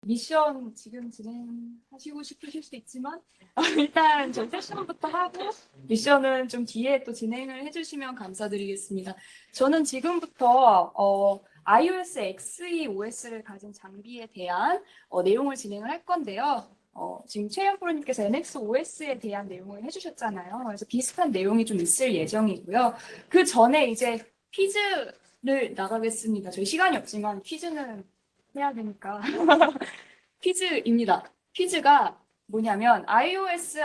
미션 지금 진행하시고 싶으실 수도 있지만 일단 저 세션부터 하고 미션은 좀 뒤에 또 진행을 해주시면 감사드리겠습니다. 저는 지금부터 iOS XE OS를 가진 장비에 대한 내용을 진행을 할 건데요. 지금 최현 프로님께서 NX OS에 대한 내용을 해주셨잖아요. 그래서 비슷한 내용이 좀 있을 예정이고요. 그 전에 이제 퀴즈를 나가겠습니다. 저희 시간이 없지만 퀴즈는 해야 되니까. 퀴즈입니다. 퀴즈가 뭐냐면 iOS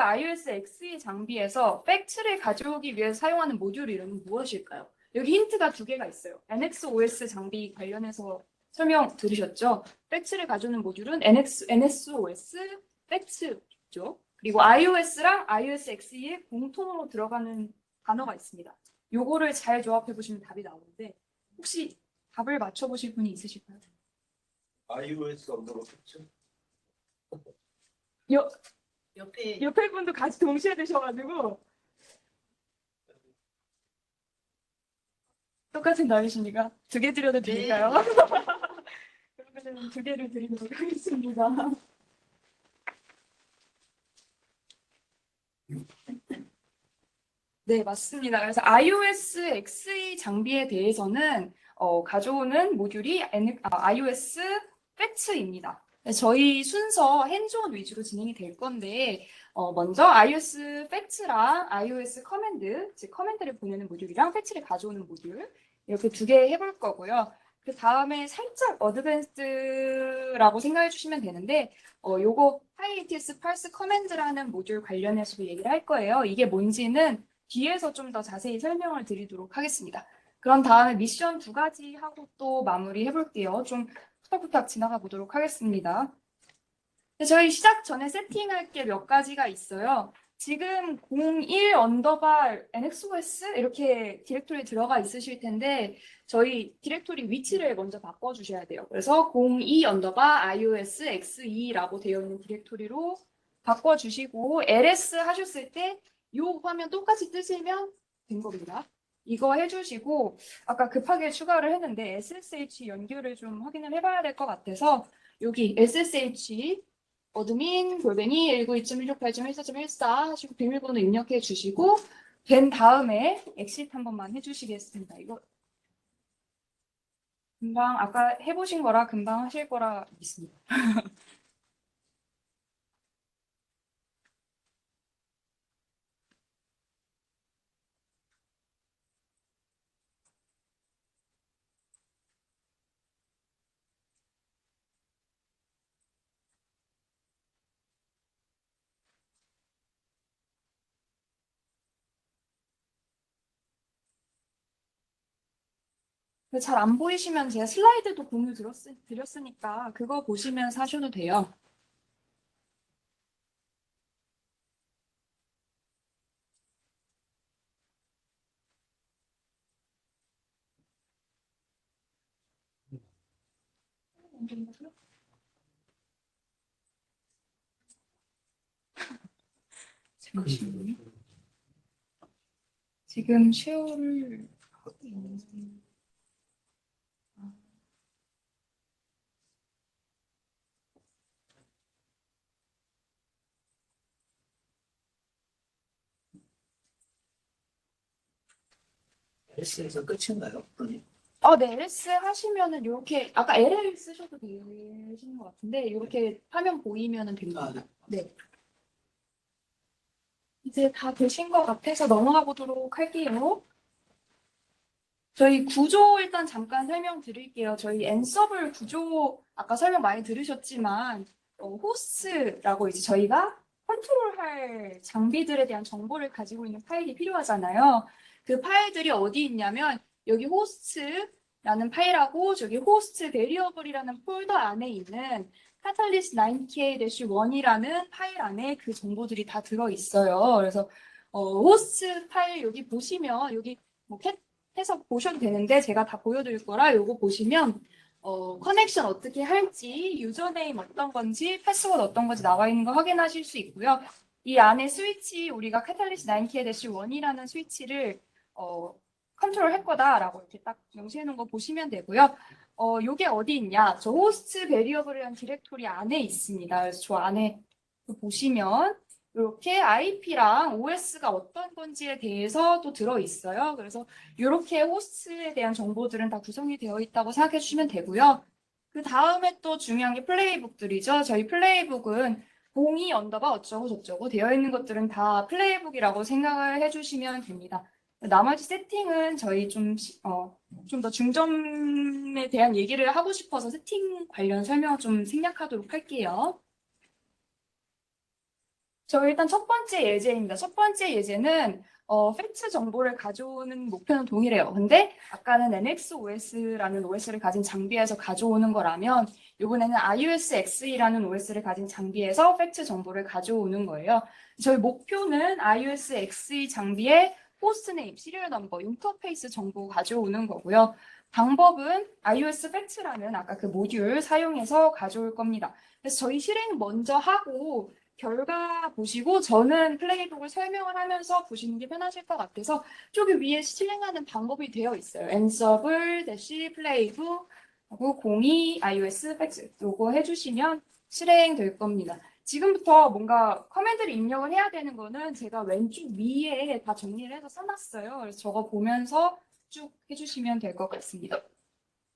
XE 장비에서 팩트를 가져오기 위해서 사용하는 모듈 이름은 무엇일까요? 여기 힌트가 두 개가 있어요. NXOS 장비 관련해서 설명 들으셨죠? 팩트를 가져오는 모듈은 NSOS 팩트죠. 그리고 iOS랑 iOS XE에 공통으로 들어가는 단어가 있습니다. 요거를 잘 조합해 보시면 답이 나오는데 혹시 답을 맞춰보실 분이 있으실까요? iOS 언더로 캡처? 여, 옆에 옆에 분도 같이 동시에 드셔가지고 똑같은 나이시니까 두 개 드려도 될까요? 그러면 두 개를 드리도록 하겠습니다. 네, 맞습니다. 그래서 iOS XE 장비에 대해서는 가져오는 모듈이 iOS 팩트입니다. 저희 순서 핸즈온 위주로 진행이 될 건데 먼저 iOS 팩트랑 iOS 커맨드, 즉 커맨드를 보내는 모듈이랑 팩트를 가져오는 모듈 이렇게 두 개 해볼 거고요. 그 다음에 살짝 어드밴스드라고 생각해 주시면 되는데 요거 hiatus parse command라는 모듈 관련해서도 얘기를 할 거예요. 이게 뭔지는 뒤에서 좀 더 자세히 설명을 드리도록 하겠습니다. 그런 다음에 미션 두 가지 하고 또 마무리 해볼게요. 좀 후딱후딱 지나가 보도록 하겠습니다. 저희 시작 전에 세팅할 게 몇 가지가 있어요. 지금 01 언더바 NXOS 이렇게 디렉토리 들어가 있으실 텐데 저희 디렉토리 위치를 먼저 바꿔주셔야 돼요. 그래서 02 언더바 iOS XE라고 되어 있는 디렉토리로 바꿔주시고 ls 하셨을 때 이 화면 똑같이 뜨시면 된 겁니다. 이거 해주시고 아까 급하게 추가를 했는데 SSH 연결을 좀 확인을 해봐야 될 것 같아서 여기 SSH 어드민 골뱅이 192.168.14.14 하시고 비밀번호 입력해 주시고 된 다음에 엑시트 한 번만 해주시겠습니다. 이거 금방 아까 해보신 거라 금방 하실 거라 믿습니다. 잘 안 보이시면 제가 슬라이드도 공유 드렸으니까 그거 보시면서 하셔도 돼요. 잠시만요. 지금 쉐어를 하고 있는 LS에서 끝인가요? 아니, 네, LS 하시면은 이렇게 아까 LL 쓰셔도 되시는 것 같은데 이렇게 화면 보이면은 됩니다. 네. 이제 다 되신 것 같아서 넘어가 보도록 할게요. 저희 구조 일단 잠깐 설명드릴게요. 저희 엔서블 구조 아까 설명 많이 들으셨지만 호스트라고 이제 저희가 컨트롤할 장비들에 대한 정보를 가지고 있는 파일이 필요하잖아요. 그 파일들이 어디 있냐면 여기 호스트라는 파일하고 저기 호스트 베리어블이라는 폴더 안에 있는 카탈리스트 9K-1이라는 파일 안에 그 정보들이 다 들어 있어요. 그래서 호스트 파일 여기 보시면 여기 뭐 해서 보셔도 되는데 제가 다 보여드릴 거라 요거 보시면 커넥션 어떻게 할지 유저네임 어떤 건지 패스워드 어떤 건지 나와 있는 거 확인하실 수 있고요. 이 안에 스위치 우리가 카탈리스 9K-1이라는 스위치를 컨트롤 할 거다라고 이렇게 딱 명시해 놓은 거 보시면 되고요. 요게 어디 있냐? 저 호스트 베리어블이라는 디렉토리 안에 있습니다. 그래서 저 안에 보시면 이렇게 IP랑 OS가 어떤 건지에 대해서 또 들어 있어요. 그래서 이렇게 호스트에 대한 정보들은 다 구성이 되어 있다고 생각해 주시면 되고요. 그 다음에 또 중요한 게 플레이북들이죠. 저희 플레이북은 봉이 언더바 어쩌고 저쩌고 되어 있는 것들은 다 플레이북이라고 생각을 해주시면 됩니다. 나머지 세팅은 저희 좀 더 중점에 대한 얘기를 하고 싶어서 세팅 관련 설명을 좀 생략하도록 할게요. 저 일단 첫 번째 예제입니다. 첫 번째 예제는 팩트 정보를 가져오는 목표는 동일해요. 근데 아까는 NXOS라는 OS를 가진 장비에서 가져오는 거라면 이번에는 iOS XE라는 OS를 가진 장비에서 팩트 정보를 가져오는 거예요. 저희 목표는 iOS XE 장비의 호스트네임, 시리얼 넘버, 인터페이스 정보 가져오는 거고요. 방법은 iOS 팩트라는 아까 그 모듈 사용해서 가져올 겁니다. 그래서 저희 실행 먼저 하고 결과 보시고 저는 플레이북을 설명을 하면서 보시는 게 편하실 것 같아서 저기 위에 실행하는 방법이 되어 있어요. 엔서블 대시 플레이북 하고 02 iOS 팩스 요거 해주시면 실행될 겁니다. 지금부터 뭔가 커맨드를 입력을 해야 되는 거는 제가 왼쪽 위에 다 정리를 해서 써놨어요. 그래서 저거 보면서 쭉 해주시면 될 것 같습니다.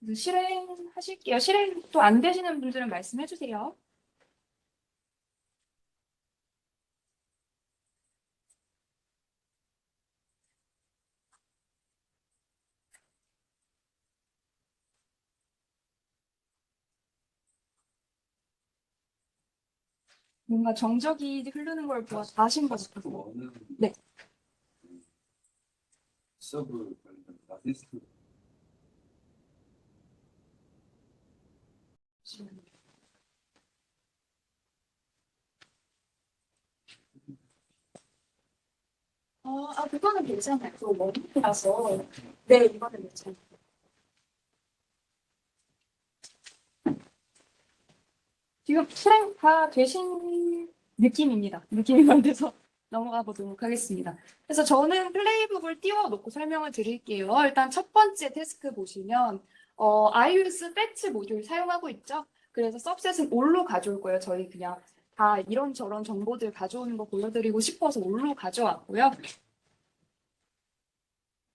그래서 실행하실게요. 실행 또 안 되시는 분들은 말씀해 주세요. 뭔가 정적이 흐르는 걸 보아 다 하신 것 같아서. 네. 서브 관련 아티스트 그거는 괜찮아요. 그거 원이라서. 네, 이거는 괜찮아요. 지금 실행 다 되신 느낌입니다. 느낌이 안 돼서 넘어가 보도록 하겠습니다. 그래서 저는 플레이북을 띄워놓고 설명을 드릴게요. 일단 첫 번째 태스크 보시면 iOS 팩트 모듈 사용하고 있죠. 그래서 서브셋은 올로 가져올 거예요. 저희 그냥 다 이런저런 정보들 가져오는 거 보여드리고 싶어서 올로 가져왔고요.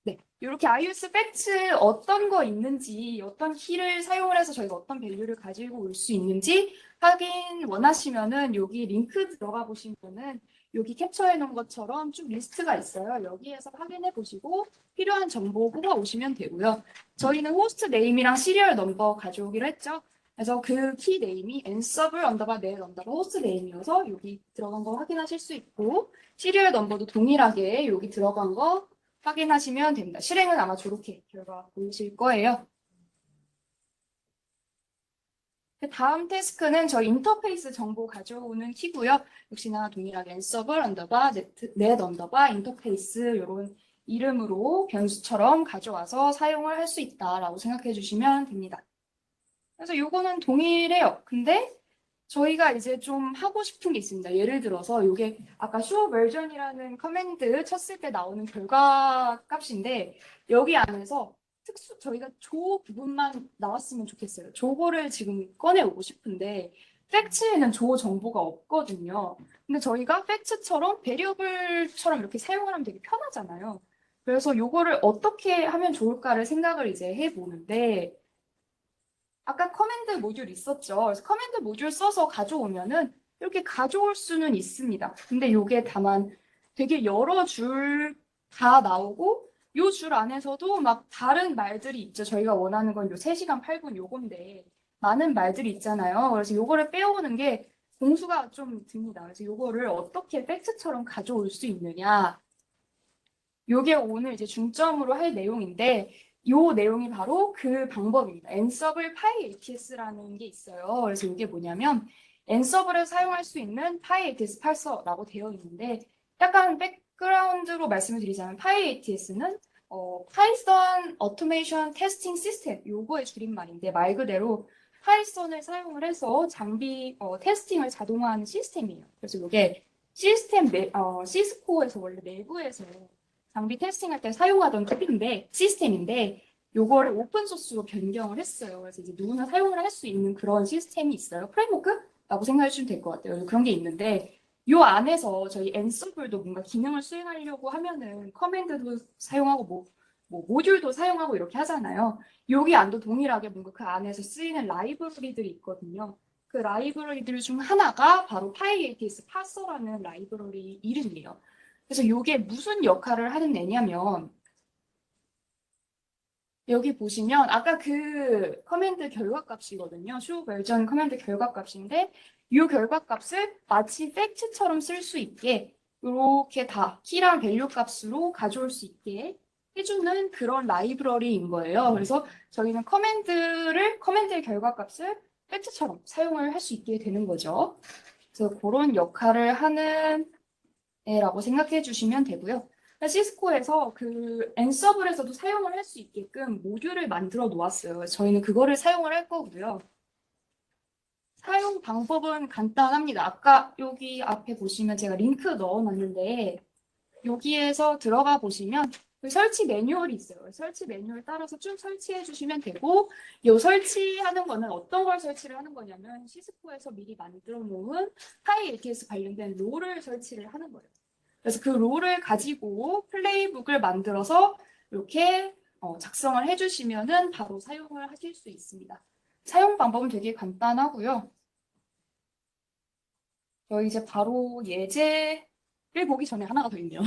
네, 이렇게 iOS 팩트 어떤 거 있는지, 어떤 키를 사용을 해서 저희가 어떤 밸류를 가지고 올 수 있는지 확인 원하시면은 여기 링크 들어가 보시면은 여기 캡처해 놓은 것처럼 쭉 리스트가 있어요. 여기에서 확인해 보시고 필요한 정보 뽑아 오시면 되고요. 저희는 호스트 네임이랑 시리얼 넘버 가져오기로 했죠. 그래서 그 키 네임이 엔서블 언더바 넷 언더바 호스트 네임이어서 여기 들어간 거 확인하실 수 있고 시리얼 넘버도 동일하게 여기 들어간 거 확인하시면 됩니다. 실행은 아마 저렇게 결과 보이실 거예요. 다음 태스크는 저희 인터페이스 정보 가져오는 키고요. 역시나 동일하게 엔서블 언더바 넷 언더바 인터페이스 이런 이름으로 변수처럼 가져와서 사용을 할 수 있다라고 생각해 주시면 됩니다. 그래서 요거는 동일해요. 근데 저희가 이제 좀 하고 싶은 게 있습니다. 예를 들어서 이게 아까 show version이라는 커맨드 쳤을 때 나오는 결과 값인데 여기 안에서 저희가 조 부분만 나왔으면 좋겠어요. 조거를 지금 꺼내오고 싶은데 팩트에는 조 정보가 없거든요. 근데 저희가 팩트처럼 베리어블처럼 이렇게 사용을 하면 되게 편하잖아요. 그래서 요거를 어떻게 하면 좋을까를 생각을 이제 해보는데 아까 커맨드 모듈 있었죠. 그래서 커맨드 모듈 써서 가져오면은 이렇게 가져올 수는 있습니다. 근데 이게 다만 되게 여러 줄 다 나오고 요 줄 안에서도 막 다른 말들이 있죠. 저희가 원하는 건 요 3시간 8분 요건데 많은 말들이 있잖아요. 그래서 요거를 빼오는 게 공수가 좀 듭니다. 그래서 요거를 어떻게 팩트처럼 가져올 수 있느냐. 요게 오늘 이제 중점으로 할 내용인데 요 내용이 바로 그 방법입니다. 엔서블 파이 ATS라는 게 있어요. 그래서 이게 뭐냐면 엔서블을 사용할 수 있는 파이 ATS parser라고 되어 있는데 약간 백그라운드로 말씀을 드리자면 파이 ATS는 파이썬 오토메이션 테스팅 시스템 요거의 줄임말인데 말 그대로 파이썬을 사용을 해서 장비 테스팅을 자동화하는 시스템이에요. 그래서 이게 시스템 시스코에서 원래 내부에서 장비 테스팅할 때 사용하던 툴인데, 시스템인데, 요거를 오픈소스로 변경을 했어요. 그래서 이제 누구나 사용을 할 수 있는 그런 시스템이 있어요. 프레임워크라고 생각해 주시면 될 것 같아요. 그런 게 있는데, 요 안에서 저희 앤서블도 뭔가 기능을 수행하려고 하면은 커맨드도 사용하고 모듈도 사용하고 이렇게 하잖아요. 여기 안도 동일하게 뭔가 그 안에서 쓰이는 라이브러리들이 있거든요. 그 라이브러리들 중 하나가 바로 PyATS parser라는 라이브러리 이름이에요. 그래서 이게 무슨 역할을 하는 애냐면 여기 보시면 아까 그 커맨드 결과값이거든요. show version 커맨드 결과값인데 이 결과값을 마치 팩트처럼 쓸 수 있게 이렇게 다 키랑 밸류 값으로 가져올 수 있게 해주는 그런 라이브러리인 거예요. 그래서 저희는 커맨드의 결과값을 팩트처럼 사용을 할 수 있게 되는 거죠. 그래서 그런 역할을 하는 애라고 생각해 주시면 되고요. 시스코에서 그 앤서블에서도 사용을 할 수 있게끔 모듈을 만들어 놓았어요. 저희는 그거를 사용을 할 거고요. 사용 방법은 간단합니다. 아까 여기 앞에 보시면 제가 링크 넣어놨는데 여기에서 들어가 보시면 그 설치 매뉴얼이 있어요. 설치 매뉴얼 따라서 쭉 설치해 주시면 되고 이 설치하는 거는 어떤 걸 설치를 하는 거냐면 시스코에서 미리 만들어 놓은 PyATS 관련된 롤을 설치를 하는 거예요. 그래서 그 롤을 가지고 플레이북을 만들어서 이렇게 작성을 해주시면은 바로 사용을 하실 수 있습니다. 사용 방법은 되게 간단하고요. 저희 이제 바로 예제를 보기 전에 하나가 더 있네요.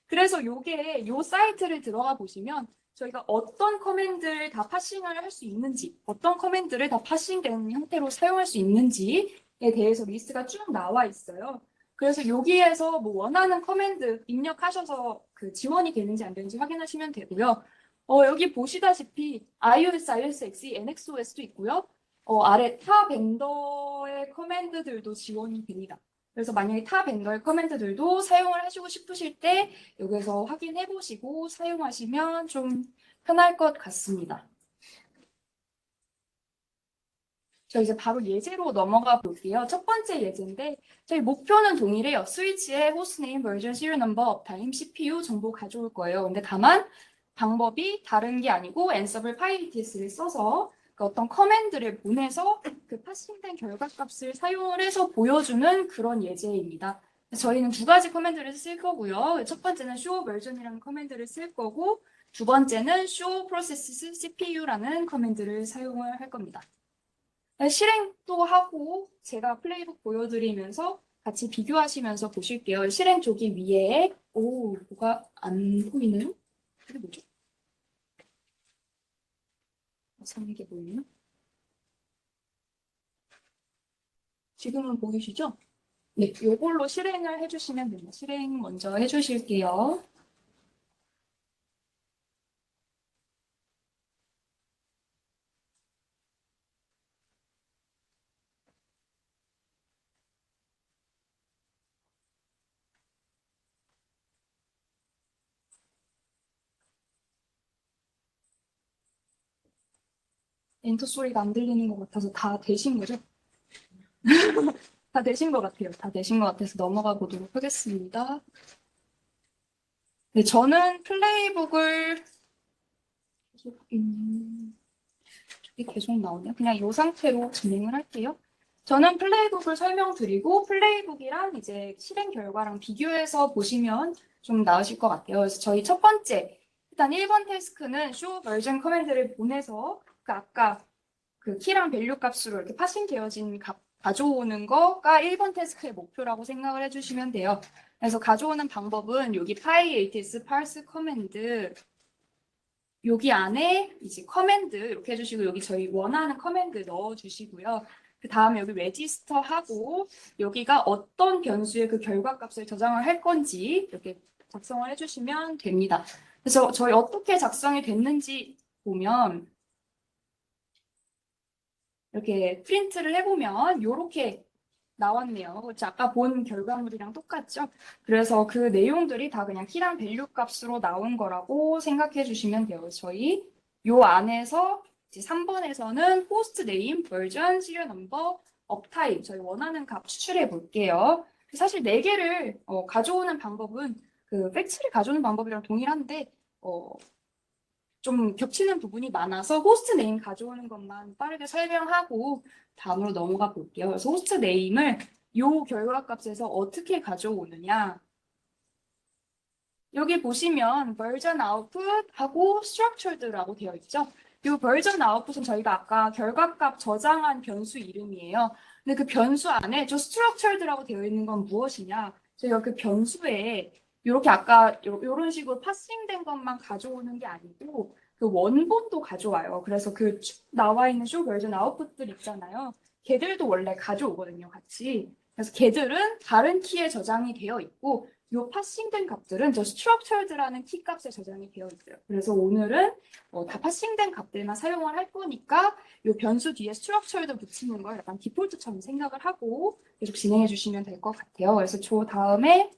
그래서 요 사이트를 들어가 보시면 저희가 어떤 커맨드를 다 파싱을 할 수 있는지, 어떤 커맨드를 다 파싱된 형태로 사용할 수 있는지에 대해서 리스트가 쭉 나와 있어요. 그래서 여기에서 뭐 원하는 커맨드 입력하셔서 그 지원이 되는지 안 되는지 확인하시면 되고요. 여기 보시다시피 iOS, iOS-XE, NXOS도 있고요. 아래 타 벤더의 커맨드들도 지원이 됩니다. 그래서 만약에 타 벤더의 커맨드들도 사용을 하시고 싶으실 때 여기서 확인해 보시고 사용하시면 좀 편할 것 같습니다. 저 이제 바로 예제로 넘어가 볼게요. 첫 번째 예제인데 저희 목표는 동일해요. 스위치에 호스트네임, 버전, 시리얼 넘버, 업타임, CPU 정보 가져올 거예요. 근데 다만 방법이 다른 게 아니고 앤서블 PyATS를 써서 그 어떤 커맨드를 보내서 그 파싱된 결과값을 사용을 해서 보여주는 그런 예제입니다. 저희는 두 가지 커맨드를 쓸 거고요. 첫 번째는 show version이라는 커맨드를 쓸 거고 두 번째는 show process CPU라는 커맨드를 사용을 할 겁니다. 실행도 하고 제가 플레이북 보여드리면서 같이 비교하시면서 보실게요. 실행 조기 위에 뭐가 안 보이네요? 이게 뭐죠? 이상하게 게 보이나? 지금은 보이시죠? 네, 요걸로 실행을 해주시면 됩니다. 실행 먼저 해주실게요. 엔터 소리가 안 들리는 것 같아서 다 되신 거죠? 다 되신 것 같아요. 다 되신 것 같아서 넘어가 보도록 하겠습니다. 네, 저는 플레이북을 이게 계속 나오네요. 그냥 이 상태로 진행을 할게요. 저는 플레이북을 설명드리고 플레이북이랑 이제 실행 결과랑 비교해서 보시면 좀 나으실 것 같아요. 그래서 저희 첫 번째 일단 1번 태스크는 show version 커맨드를 보내서 그 아까 그 키랑 밸류 값으로 이렇게 파싱 되어진 값 가져오는 거가 1번 태스크의 목표라고 생각을 해주시면 돼요. 그래서 가져오는 방법은 여기 PyATS parse 커맨드 여기 안에 이제 커맨드 이렇게 해주시고 여기 저희 원하는 커맨드 넣어주시고요. 그 다음에 여기 레지스터 하고 여기가 어떤 변수의 그 결과값을 저장을 할 건지 이렇게 작성을 해주시면 됩니다. 그래서 저희 어떻게 작성이 됐는지 보면 이렇게 프린트를 해보면 이렇게 나왔네요. 그렇죠? 아까 본 결과물이랑 똑같죠? 그래서 그 내용들이 다 그냥 키랑 밸류 값으로 나온 거라고 생각해 주시면 돼요. 저희 요 안에서 이제 3번에서는 호스트 네임, 버전, 시리얼 넘버, 업타임 저희 원하는 값 추출해 볼게요. 사실 4개를 가져오는 방법은 그 팩츠를 가져오는 방법이랑 동일한데 좀 겹치는 부분이 많아서 호스트 네임 가져오는 것만 빠르게 설명하고 다음으로 넘어가 볼게요. 그래서 호스트 네임을 요 결과값에서 어떻게 가져오느냐. 여기 보시면 version output하고 structured라고 되어 있죠. 이 version output은 저희가 아까 결과값 저장한 변수 이름이에요. 근데 그 변수 안에 저 structured라고 되어 있는 건 무엇이냐? 저희가 그 변수에 이렇게 아까 이런 식으로 파싱된 것만 가져오는 게 아니고 그 원본도 가져와요. 그래서 그 쭉 나와 있는 show version output들 있잖아요. 걔들도 원래 가져오거든요, 같이. 그래서 걔들은 다른 키에 저장이 되어 있고 요 파싱된 값들은 저 structured라는 키 값에 저장이 되어 있어요. 그래서 오늘은 다 파싱된 값들만 사용을 할 거니까 요 변수 뒤에 structured 붙이는 걸 약간 디폴트처럼 생각을 하고 계속 진행해 주시면 될 것 같아요. 그래서 저 다음에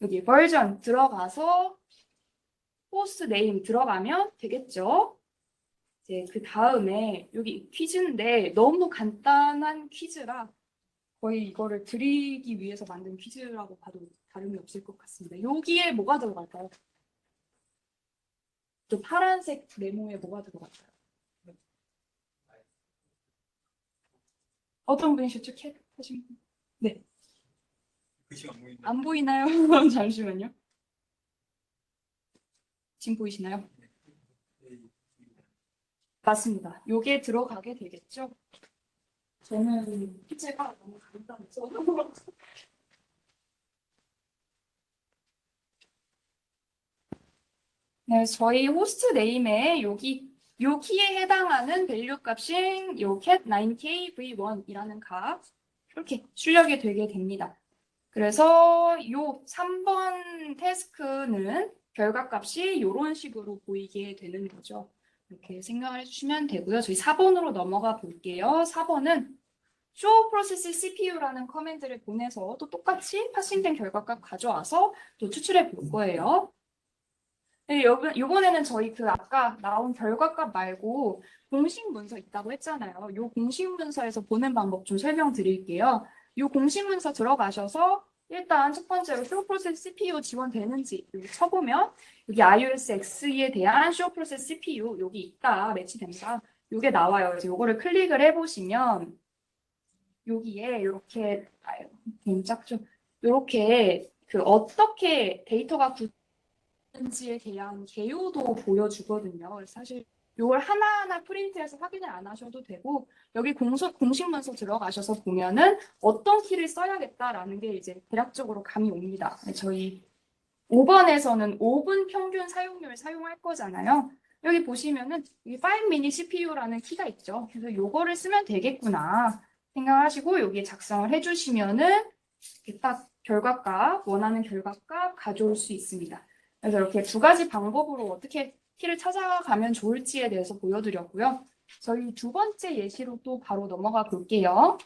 여기 version 들어가서 host name 들어가면 되겠죠. 이제 그 다음에 여기 퀴즈인데 너무 간단한 퀴즈라 거의 이거를 드리기 위해서 만든 퀴즈라고 봐도 다름이 없을 것 같습니다. 여기에 뭐가 들어갈까요? 저 파란색 네모에 뭐가 들어갈까요? 어떤 분이 추측해 하신 분? 네, 글씨 안 보인다. 안 보이나요? 잠시만요. 지금 보이시나요? 맞습니다. 요게 들어가게 되겠죠? 저는 퀴즈가 너무 간단해서 네, 저희 호스트 네임에 요 키에 해당하는 밸류 값인 요 cat9kv1이라는 값 이렇게 출력이 되게 됩니다. 그래서 요 3번 태스크는 결과값이 이런 식으로 보이게 되는 거죠. 이렇게 생각을 해주시면 되고요. 저희 4번으로 넘어가 볼게요. 4번은 show process CPU라는 커맨드를 보내서 또 똑같이 파싱된 결과값 가져와서 또 추출해 볼 거예요. 네, 요번에는 저희 그 아까 나온 결과값 말고 공식 문서 있다고 했잖아요. 요 공식 문서에서 보는 방법 좀 설명드릴게요. 요 공식 문서 들어가셔서 일단 첫 번째로 show process CPU 지원되는지 여기 쳐보면 여기 iOS XE에 대한 show process CPU 여기 있다, 매치된다. 요게 나와요. 그래서 요거를 클릭을 해보시면 여기에 이렇게 너무 작죠? 이렇게 그 어떻게 데이터가 지에 대한 개요도 보여주거든요. 그래서 사실 이걸 하나하나 프린트해서 확인을 안 하셔도 되고 여기 공식 문서 들어가셔서 보면은 어떤 키를 써야겠다라는 게 이제 대략적으로 감이 옵니다. 저희 5번에서는 5분 평균 사용률 사용할 거잖아요. 여기 보시면은 이 5mini CPU라는 키가 있죠. 그래서 이거를 쓰면 되겠구나 생각하시고 여기에 작성을 해주시면은 이렇게 딱 결과값, 원하는 결과값 가져올 수 있습니다. 그래서 이렇게 두 가지 방법으로 어떻게 키를 찾아가면 좋을지에 대해서 보여드렸고요. 저희 두 번째 예시로 또 바로 넘어가 볼게요.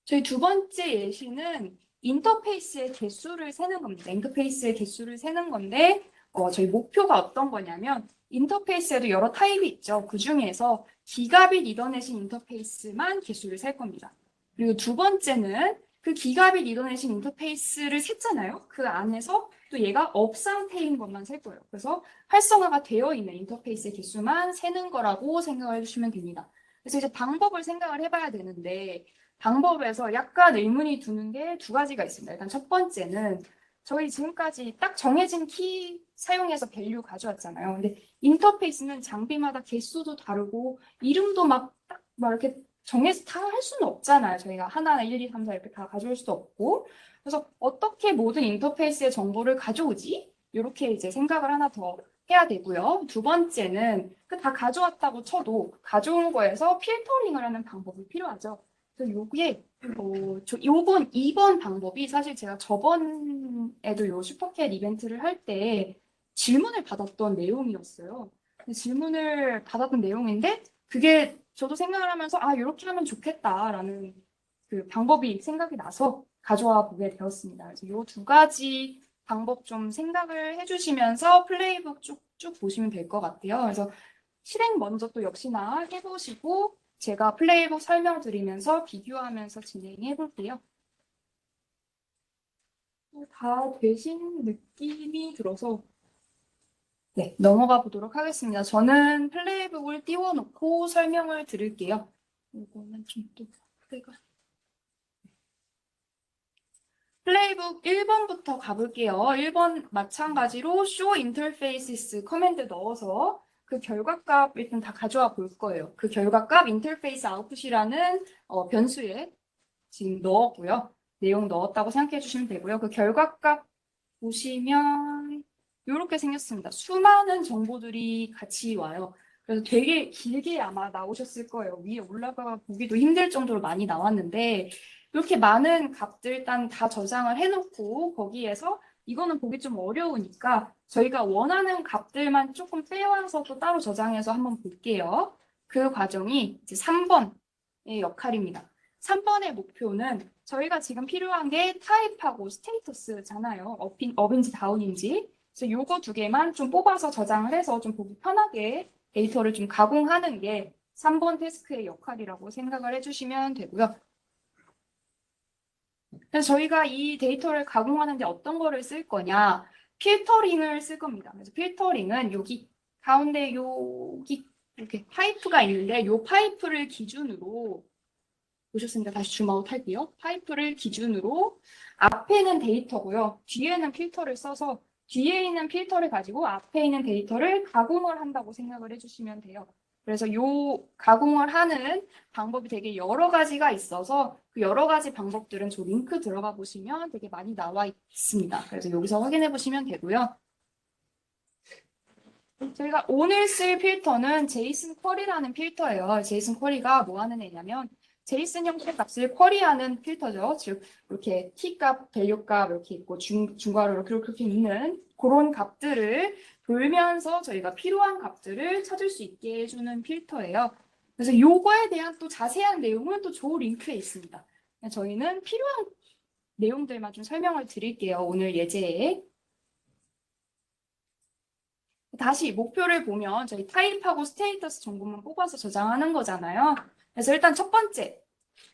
저희 두 번째 예시는 인터페이스의 개수를 세는 겁니다. 인터페이스의 개수를 세는 건데 저희 목표가 어떤 거냐면 인터페이스에도 여러 타입이 있죠. 그 중에서 기가빗 이더넷인 인터페이스만 개수를 셀 겁니다. 그리고 두 번째는 그 기가빗 이더넷인 인터페이스를 셌잖아요. 그 안에서 또 얘가 업 상태인 것만 셀 거예요. 그래서 활성화가 되어 있는 인터페이스의 개수만 세는 거라고 생각을 해주시면 됩니다. 그래서 이제 방법을 생각을 해봐야 되는데 방법에서 약간 의문이 드는 게 두 가지가 있습니다. 일단 첫 번째는 저희 지금까지 딱 정해진 키 사용해서 밸류 가져왔잖아요. 근데 인터페이스는 장비마다 개수도 다르고 이름도 막 이렇게 정해서 다 할 수는 없잖아요. 저희가 하나하나 1, 2, 3, 4 이렇게 다 가져올 수도 없고. 그래서 어떻게 모든 인터페이스의 정보를 가져오지? 이렇게 이제 생각을 하나 더 해야 되고요. 두 번째는 그 다 가져왔다고 쳐도 가져온 거에서 필터링을 하는 방법이 필요하죠. 그래서 요게 요번 2번 방법이 사실 제가 저번에도 요 슈퍼캣 이벤트를 할 때 질문을 받았던 내용이었어요. 질문을 받았던 내용인데 그게 저도 생각을 하면서 이렇게 하면 좋겠다라는 그 방법이 생각이 나서 가져와 보게 되었습니다. 그래서 요 두 가지 방법 좀 생각을 해주시면서 플레이북 쭉 보시면 될 것 같아요. 그래서 실행 먼저 또 역시나 해보시고 제가 플레이북 설명드리면서 비교하면서 진행해 볼게요. 다 되신 느낌이 들어서 네, 넘어가 보도록 하겠습니다. 저는 플레이북을 띄워놓고 설명을 드릴게요. 이거는 좀 또 크기가 플레이북 1번부터 가볼게요. 1번 마찬가지로 show interfaces 커맨드 넣어서 그 결과값 일단 다 가져와 볼 거예요. 그 결과값 interface output이라는 변수에 지금 넣었고요. 내용 넣었다고 생각해 주시면 되고요. 그 결과값 보시면 이렇게 생겼습니다. 수많은 정보들이 같이 와요. 그래서 되게 길게 아마 나오셨을 거예요. 위에 올라가 보기도 힘들 정도로 많이 나왔는데 이렇게 많은 값들 일단 다 저장을 해놓고 거기에서 이거는 보기 좀 어려우니까 저희가 원하는 값들만 조금 빼와서 또 따로 저장해서 한번 볼게요. 그 과정이 이제 3번의 역할입니다. 3번의 목표는 저희가 지금 필요한 게 타입하고 스테이터스잖아요. 업인지 다운인지. 그래서 요거 두 개만 좀 뽑아서 저장을 해서 좀 보기 편하게 데이터를 좀 가공하는 게 3번 태스크의 역할이라고 생각을 해주시면 되고요. 그래서 저희가 이 데이터를 가공하는데 어떤 거를 쓸 거냐? 필터링을 쓸 겁니다. 그래서 필터링은 여기 가운데 여기 이렇게 파이프가 있는데 이 파이프를 기준으로 보셨습니다. 다시 줌아웃 할게요. 파이프를 기준으로 앞에는 데이터고요. 뒤에는 필터를 써서 뒤에 있는 필터를 가지고 앞에 있는 데이터를 가공을 한다고 생각을 해주시면 돼요. 그래서 요 가공을 하는 방법이 되게 여러 가지가 있어서 그 여러 가지 방법들은 저 링크 들어가 보시면 되게 많이 나와 있습니다. 그래서 여기서 확인해 보시면 되고요. 저희가 오늘 쓸 필터는 제이슨 쿼리라는 필터예요. 제이슨 쿼리가 뭐 하는 애냐면 제이슨 형태 값을 쿼리하는 필터죠. 즉 이렇게 키값, 밸류값 이렇게 있고 중괄호로 그렇게 있는 그런 값들을 돌면서 저희가 필요한 값들을 찾을 수 있게 해주는 필터예요. 그래서 요거에 대한 또 자세한 내용은 또 조 링크에 있습니다. 저희는 필요한 내용들만 좀 설명을 드릴게요. 오늘 예제에. 다시 목표를 보면 저희 타입하고 스테이터스 정보만 뽑아서 저장하는 거잖아요. 그래서 일단 첫 번째,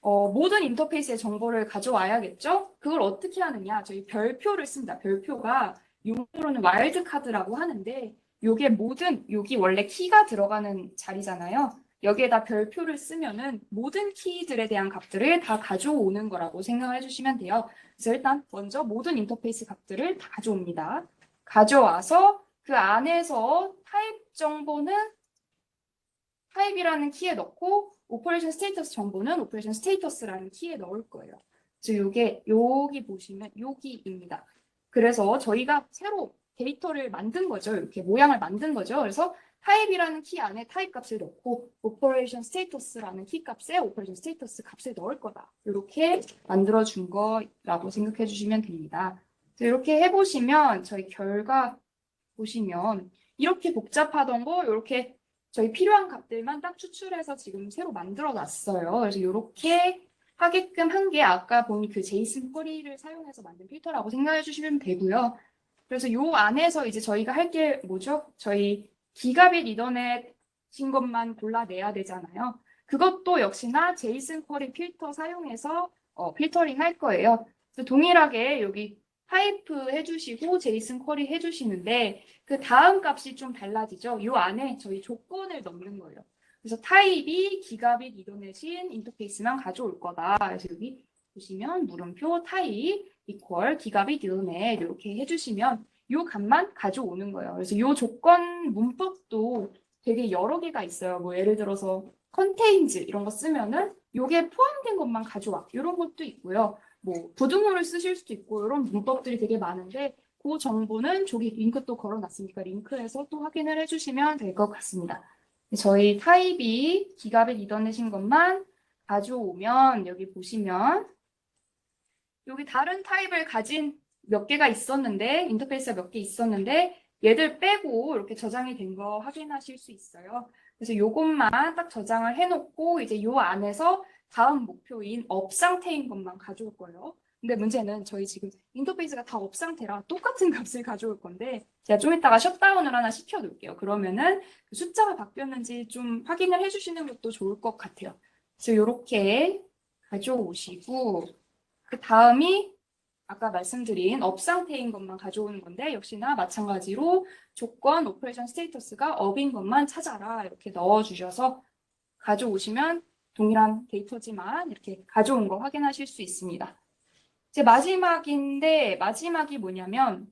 모든 인터페이스의 정보를 가져와야겠죠? 그걸 어떻게 하느냐? 저희 별표를 씁니다. 별표가 용어로는 와일드카드라고 하는데 요게 모든, 여기 원래 키가 들어가는 자리잖아요. 여기에다 별표를 쓰면은 모든 키들에 대한 값들을 다 가져오는 거라고 생각을 해주시면 돼요. 그래서 일단 먼저 모든 인터페이스 값들을 다 가져옵니다. 가져와서 그 안에서 타입 정보는 타입이라는 키에 넣고 오퍼레이션 스테이터스 정보는 오퍼레이션 스테이터스라는 키에 넣을 거예요. 그래서 이게 여기 보시면 여기입니다. 그래서 저희가 새로 데이터를 만든 거죠. 이렇게 모양을 만든 거죠. 그래서 타입이라는 키 안에 타입 값을 넣고 오퍼레이션 스테이터스라는 키 값에 오퍼레이션 스테이터스 값을 넣을 거다. 이렇게 만들어 준 거라고 생각해 주시면 됩니다. 이렇게 해보시면 저희 결과 보시면 이렇게 복잡하던 거 이렇게 저희 필요한 값들만 딱 추출해서 지금 새로 만들어 놨어요. 그래서 이렇게 하게끔 한 게 아까 본 그 제이슨 쿼리를 사용해서 만든 필터라고 생각해 주시면 되고요. 그래서 요 안에서 이제 저희가 할 게 뭐죠? 저희 기가빗 이더넷인 것만 골라내야 되잖아요. 그것도 역시나 제이슨 쿼리 필터 사용해서 필터링 할 거예요. 그래서 동일하게 여기 파이프 해주시고 제이슨 쿼리 해주시는데 그 다음 값이 좀 달라지죠. 이 안에 저희 조건을 넣는 거예요. 그래서 타입이 기가빗 이더넷인 인터페이스만 가져올 거다. 그래서 여기 보시면 물음표 타입 이퀄 기가빗 이더넷 이렇게 해주시면 이 값만 가져오는 거예요. 그래서 이 조건 문법도 되게 여러 개가 있어요. 뭐 예를 들어서 컨테인즈 이런 거 쓰면은 이게 포함된 것만 가져와 이런 것도 있고요. 뭐 부등호를 쓰실 수도 있고 이런 문법들이 되게 많은데 그 정보는 저기 링크 또 걸어놨으니까 링크에서 또 확인을 해주시면 될 것 같습니다. 저희 타입이 기가빗 이더넷인 것만 가져오면 여기 보시면 여기 다른 타입을 가진 몇 개가 있었는데 인터페이스가 몇 개 있었는데 얘들 빼고 이렇게 저장이 된 거 확인하실 수 있어요. 그래서 요것만 딱 저장을 해놓고 이제 요 안에서 다음 목표인 업 상태인 것만 가져올 거예요. 근데 문제는 저희 지금 인터페이스가 다 업 상태라 똑같은 값을 가져올 건데 제가 좀 이따가 셧다운을 하나 시켜놓을게요. 그러면은 그 숫자가 바뀌었는지 좀 확인을 해주시는 것도 좋을 것 같아요. 그래서 이렇게 가져오시고 그 다음이 아까 말씀드린 업 상태인 것만 가져오는 건데 역시나 마찬가지로 조건 오퍼레이션 스테이터스가 업인 것만 찾아라 이렇게 넣어주셔서 가져오시면 동일한 데이터지만 이렇게 가져온 거 확인하실 수 있습니다. 이제 마지막인데 마지막이 뭐냐면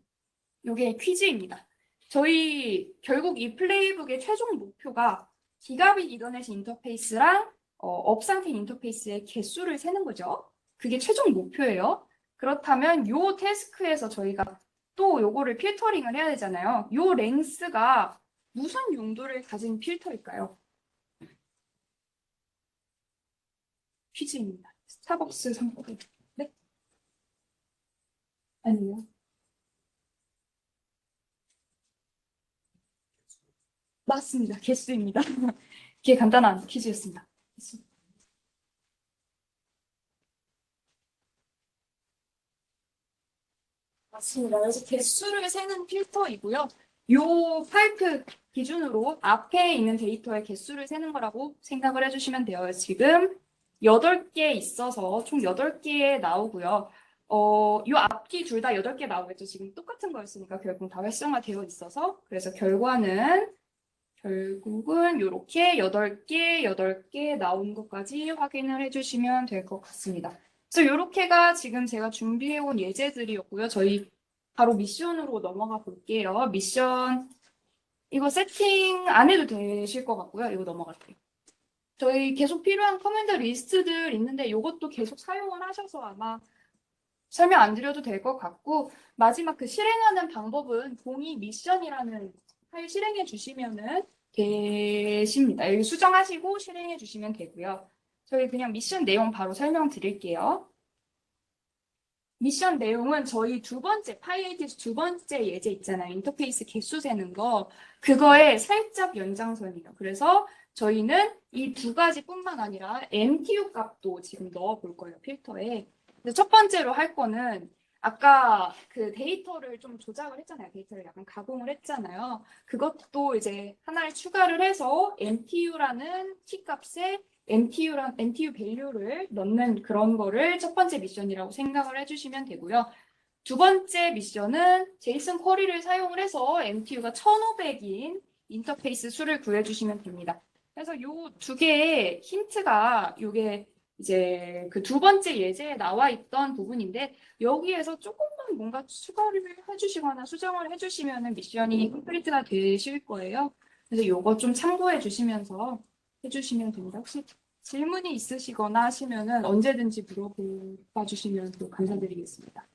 이게 퀴즈입니다. 저희 결국 이 플레이북의 최종 목표가 기가빗 이더넷 인터페이스랑 업 상태 인터페이스의 개수를 세는 거죠. 그게 최종 목표예요. 그렇다면 요 태스크에서 저희가 또 요거를 필터링을 해야 되잖아요. 요 랭스가 무슨 용도를 가진 필터일까요? 퀴즈입니다. 스타벅스 상품. 네? 아니요. 맞습니다. 개수입니다. 이게 간단한 퀴즈였습니다. 개수. 맞습니다. 그래서 개수를 세는 필터이고요. 요 파이프 기준으로 앞에 있는 데이터의 개수를 세는 거라고 생각을 해주시면 돼요. 지금 8개 있어서 총 8개 나오고요. 요 앞뒤 둘 다 8개 나오겠죠. 지금 똑같은 거였으니까 결국 다 활성화되어 있어서 그래서 결국은 이렇게 8개 나온 것까지 확인을 해주시면 될 것 같습니다. 그래서 이렇게가 지금 제가 준비해온 예제들이었고요. 저희 바로 미션으로 넘어가 볼게요. 미션 이거 세팅 안 해도 되실 것 같고요. 이거 넘어갈게요. 저희 계속 필요한 커맨드 리스트들 있는데 이것도 계속 사용을 하셔서 아마 설명 안 드려도 될 것 같고 마지막 그 실행하는 방법은 동의 미션이라는 파일 실행해 주시면은 되십니다. 여기 수정하시고 실행해 주시면 되고요. 저희 그냥 미션 내용 바로 설명드릴게요. 미션 내용은 저희 두 번째 파이에이티에서 두 번째 예제 있잖아요. 인터페이스 개수 세는 거. 그거의 살짝 연장선이에요. 그래서 저희는 이 두 가지뿐만 아니라 MTU 값도 지금 넣어 볼 거예요. 필터에. 근데 첫 번째로 할 거는 아까 그 데이터를 좀 조작을 했잖아요. 데이터를 약간 가공을 했잖아요. 그것도 이제 하나를 추가를 해서 MTU라는 키 값에 NTU 밸류를 넣는 그런 거를 첫 번째 미션이라고 생각을 해주시면 되고요. 두 번째 미션은 제이슨 쿼리를 사용을 해서 NTU가 1500인 인터페이스 수를 구해주시면 됩니다. 그래서 요 두 개의 힌트가 요게 이제 그 두 번째 예제에 나와 있던 부분인데 여기에서 조금만 뭔가 추가를 해주시거나 수정을 해주시면 미션이 컴플리트가 되실 거예요. 그래서 요거 좀 참고해 주시면서 해주시면 됩니다. 혹시 질문이 있으시거나 하시면은 언제든지 물어봐 주시면 또 감사드리겠습니다.